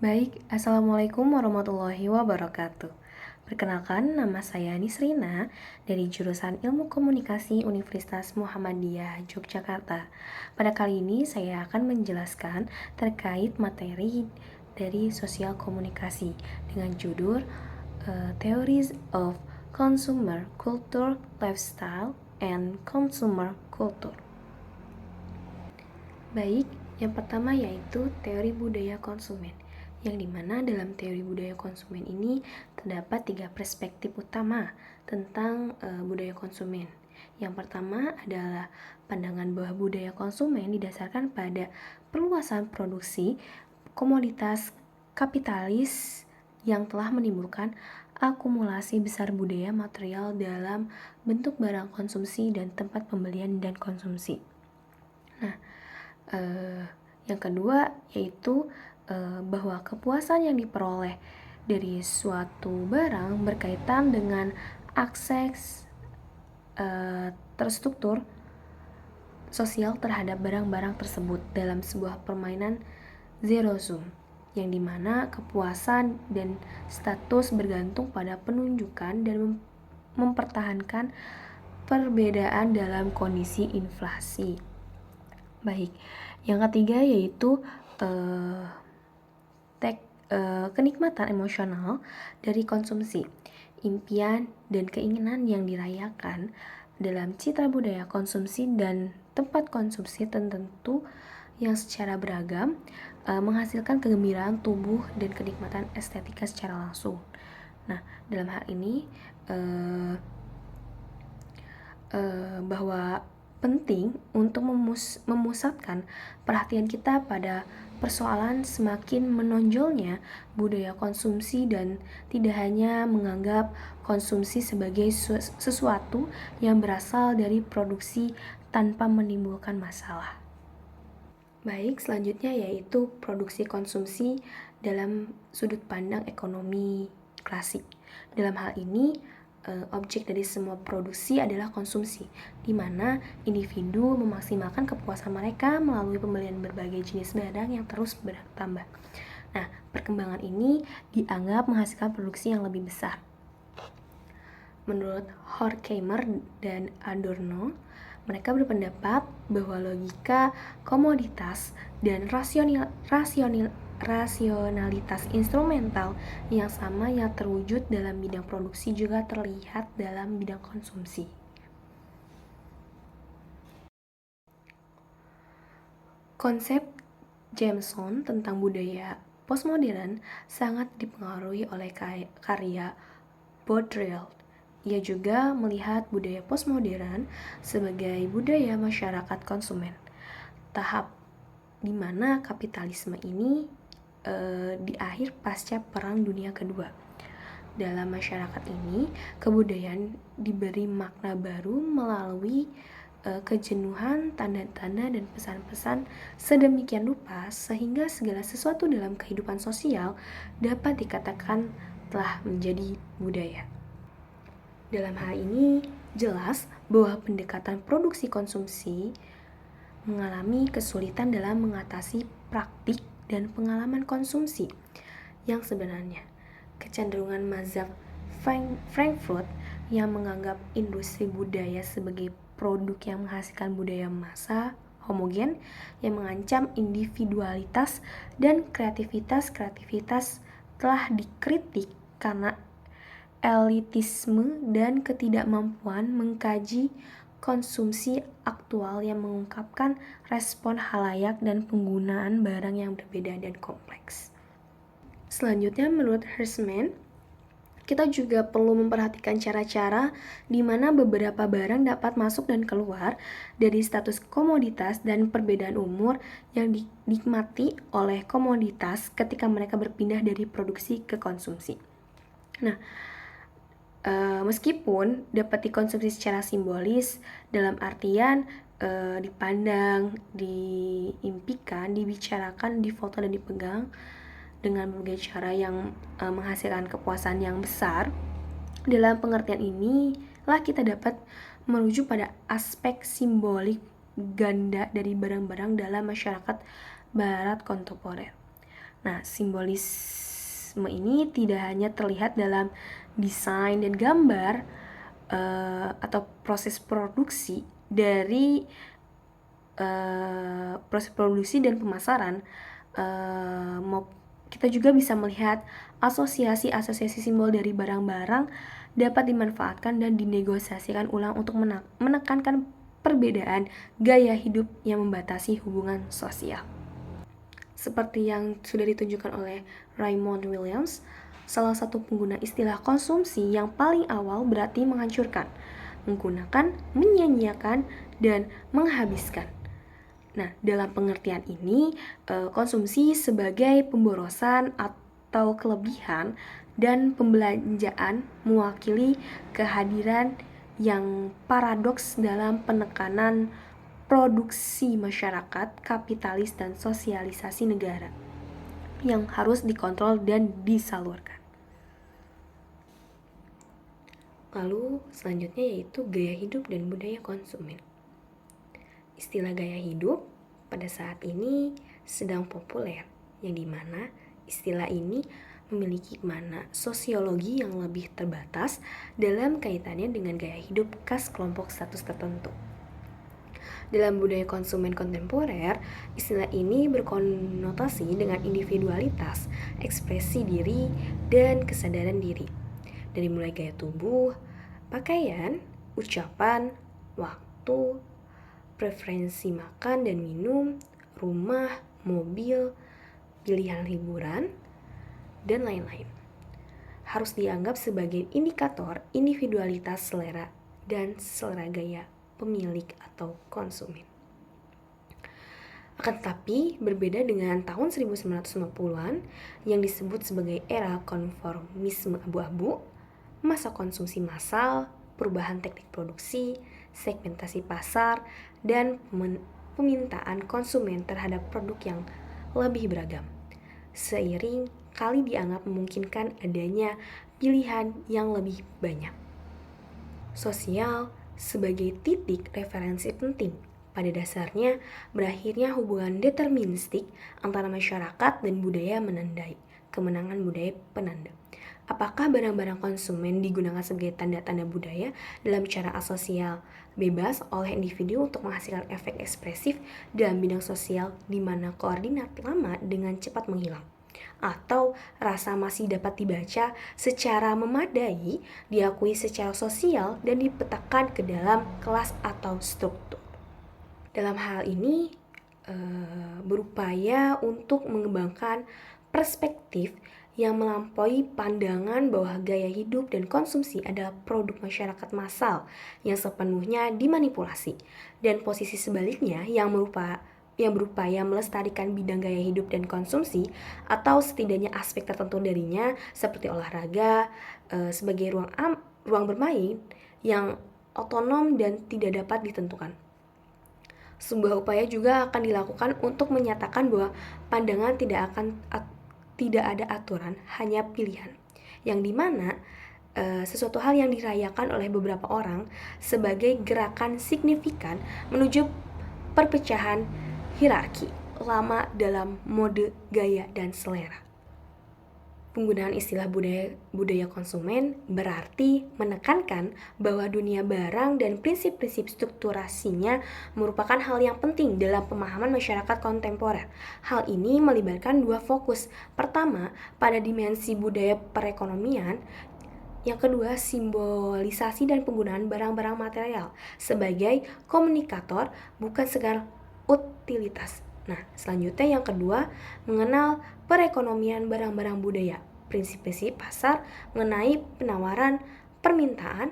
Baik, Assalamualaikum warahmatullahi wabarakatuh. Perkenalkan, nama saya Nisrina dari jurusan Ilmu Komunikasi Universitas Muhammadiyah Yogyakarta. Pada kali ini saya akan menjelaskan terkait materi dari sosial komunikasi dengan judul Theories of Consumer Culture, Lifestyle, and Consumer Culture. Baik, yang pertama yaitu teori budaya konsumen, yang dimana dalam teori budaya konsumen ini terdapat 3 perspektif utama tentang budaya konsumen. Yang pertama adalah pandangan bahwa budaya konsumen didasarkan pada perluasan produksi komoditas kapitalis yang telah menimbulkan akumulasi besar budaya material dalam bentuk barang konsumsi dan tempat pembelian dan konsumsi. Nah, yang kedua yaitu bahwa kepuasan yang diperoleh dari suatu barang berkaitan dengan akses terstruktur sosial terhadap barang-barang tersebut dalam sebuah permainan zero sum, yang dimana kepuasan dan status bergantung pada penunjukan dan mempertahankan perbedaan dalam kondisi inflasi. Baik, yang ketiga yaitu kenikmatan emosional dari konsumsi, impian dan keinginan yang dirayakan dalam citra budaya konsumsi dan tempat konsumsi tertentu yang secara beragam menghasilkan kegembiraan tubuh dan kenikmatan estetika secara langsung. Nah, dalam hal ini bahwa penting untuk memusatkan perhatian kita pada persoalan semakin menonjolnya budaya konsumsi dan tidak hanya menganggap konsumsi sebagai sesuatu yang berasal dari produksi tanpa menimbulkan masalah. Baik, selanjutnya yaitu produksi konsumsi dalam sudut pandang ekonomi klasik. Dalam hal ini, objek dari semua produksi adalah konsumsi, di mana individu memaksimalkan kepuasan mereka melalui pembelian berbagai jenis barang yang terus bertambah. Nah, perkembangan ini dianggap menghasilkan produksi yang lebih besar. Menurut Horkheimer dan Adorno, mereka berpendapat bahwa logika komoditas dan rasionalitas instrumental yang sama yang terwujud dalam bidang produksi juga terlihat dalam bidang konsumsi. Konsep Jameson tentang budaya postmodern sangat dipengaruhi oleh karya Baudrillard. Ia juga melihat budaya postmodern sebagai budaya masyarakat konsumen, tahap di mana kapitalisme ini di akhir pasca Perang Dunia Kedua. Dalam masyarakat ini, kebudayaan diberi makna baru melalui kejenuhan, tanda-tanda, dan pesan-pesan sedemikian rupa sehingga segala sesuatu dalam kehidupan sosial dapat dikatakan telah menjadi budaya. Dalam hal ini, jelas bahwa pendekatan produksi konsumsi mengalami kesulitan dalam mengatasi praktik dan pengalaman konsumsi yang sebenarnya. Kecenderungan mazhab Frankfurt yang menganggap industri budaya sebagai produk yang menghasilkan budaya massa homogen yang mengancam individualitas dan kreativitas telah dikritik karena elitisme dan ketidakmampuan mengkaji konsumsi aktual yang mengungkapkan respon halayak dan penggunaan barang yang berbeda dan kompleks. Selanjutnya, menurut Hersman, kita juga perlu memperhatikan cara-cara di mana beberapa barang dapat masuk dan keluar dari status komoditas dan perbedaan umur yang dinikmati oleh komoditas ketika mereka berpindah dari produksi ke konsumsi. Nah, meskipun dapat dikonsumsi secara simbolis dalam artian dipandang, diimpikan, dibicarakan, difoto dan dipegang dengan berbagai cara yang menghasilkan kepuasan yang besar. Dalam pengertian inilah kita dapat merujuk pada aspek simbolik ganda dari barang-barang dalam masyarakat barat kontemporer. Nah, simbolisme ini tidak hanya terlihat dalam desain dan gambar atau proses produksi dan pemasaran. Kita juga bisa melihat asosiasi simbol dari barang-barang dapat dimanfaatkan dan dinegosiasikan ulang untuk menekankan perbedaan gaya hidup yang membatasi hubungan sosial. Seperti yang sudah ditunjukkan oleh Raymond Williams, salah satu pengguna istilah konsumsi yang paling awal berarti menghancurkan, menggunakan, menyanyiakan, dan menghabiskan. Nah, dalam pengertian ini, konsumsi sebagai pemborosan atau kelebihan dan pembelanjaan mewakili kehadiran yang paradoks dalam penekanan produksi masyarakat, kapitalis, dan sosialisasi negara yang harus dikontrol dan disalurkan. Lalu selanjutnya yaitu gaya hidup dan budaya konsumen. Istilah gaya hidup pada saat ini sedang populer, yang dimana istilah ini memiliki makna sosiologi yang lebih terbatas dalam kaitannya dengan gaya hidup khas kelompok status tertentu. Dalam budaya konsumen kontemporer, istilah ini berkonotasi dengan individualitas, ekspresi diri, dan kesadaran diri. Dari mulai gaya tubuh, pakaian, ucapan, waktu, preferensi makan dan minum, rumah, mobil, pilihan liburan, dan lain-lain. Harus dianggap sebagai indikator individualitas selera dan selera gaya pemilik atau konsumen. Akan tetapi, berbeda dengan tahun 1950-an yang disebut sebagai era konformisme abu-abu, masa konsumsi massal, perubahan teknik produksi, segmentasi pasar, dan pemintaan konsumen terhadap produk yang lebih beragam. Seiring kali dianggap memungkinkan adanya pilihan yang lebih banyak. Sosial sebagai titik referensi penting. Pada dasarnya, berakhirnya hubungan deterministik antara masyarakat dan budaya menandai kemenangan budaya penanda. Apakah barang-barang konsumen digunakan sebagai tanda-tanda budaya dalam cara asosial bebas oleh individu untuk menghasilkan efek ekspresif dalam bidang sosial di mana koordinat lama dengan cepat menghilang? Atau rasa masih dapat dibaca secara memadai, diakui secara sosial, dan dipetakan ke dalam kelas atau struktur. Dalam hal ini, berupaya untuk mengembangkan perspektif yang melampaui pandangan bahwa gaya hidup dan konsumsi adalah produk masyarakat massal yang sepenuhnya dimanipulasi, dan posisi sebaliknya yang berupaya melestarikan bidang gaya hidup dan konsumsi atau setidaknya aspek tertentu darinya seperti olahraga sebagai ruang bermain yang otonom dan tidak dapat ditentukan. Sebuah upaya juga akan dilakukan untuk menyatakan bahwa pandangan tidak ada aturan, hanya pilihan, yang dimana sesuatu hal yang dirayakan oleh beberapa orang sebagai gerakan signifikan menuju perpecahan hierarki lama dalam mode gaya dan selera. Penggunaan istilah budaya konsumen berarti menekankan bahwa dunia barang dan prinsip-prinsip strukturasinya merupakan hal yang penting dalam pemahaman masyarakat kontemporer. Hal ini melibatkan dua fokus. Pertama, pada dimensi budaya perekonomian. Yang kedua, simbolisasi dan penggunaan barang-barang material sebagai komunikator, bukan sekedar utilitas. Nah, selanjutnya yang kedua, mengenal perekonomian barang-barang budaya, prinsip-prinsip pasar mengenai penawaran, permintaan,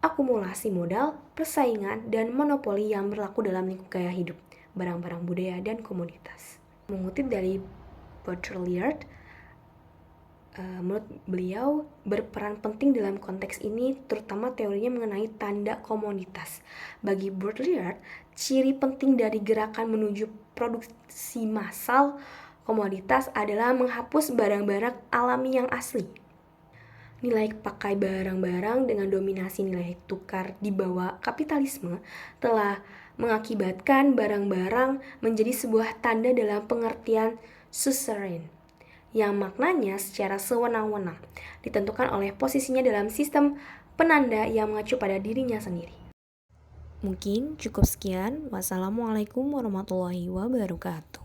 akumulasi modal, persaingan, dan monopoli yang berlaku dalam lingkup gaya hidup, barang-barang budaya, dan komoditas. Mengutip dari Baudrillard, menurut beliau berperan penting dalam konteks ini, terutama teorinya mengenai tanda komoditas. Bagi Baudrillard, ciri penting dari gerakan menuju produksi massal komoditas adalah menghapus barang-barang alami yang asli. Nilai pakai barang-barang dengan dominasi nilai tukar di bawah kapitalisme telah mengakibatkan barang-barang menjadi sebuah tanda dalam pengertian suzerain. yang maknanya secara sewenang-wenang ditentukan oleh posisinya dalam sistem penanda yang mengacu pada dirinya sendiri. Mungkin cukup sekian. Wassalamualaikum warahmatullahi wabarakatuh.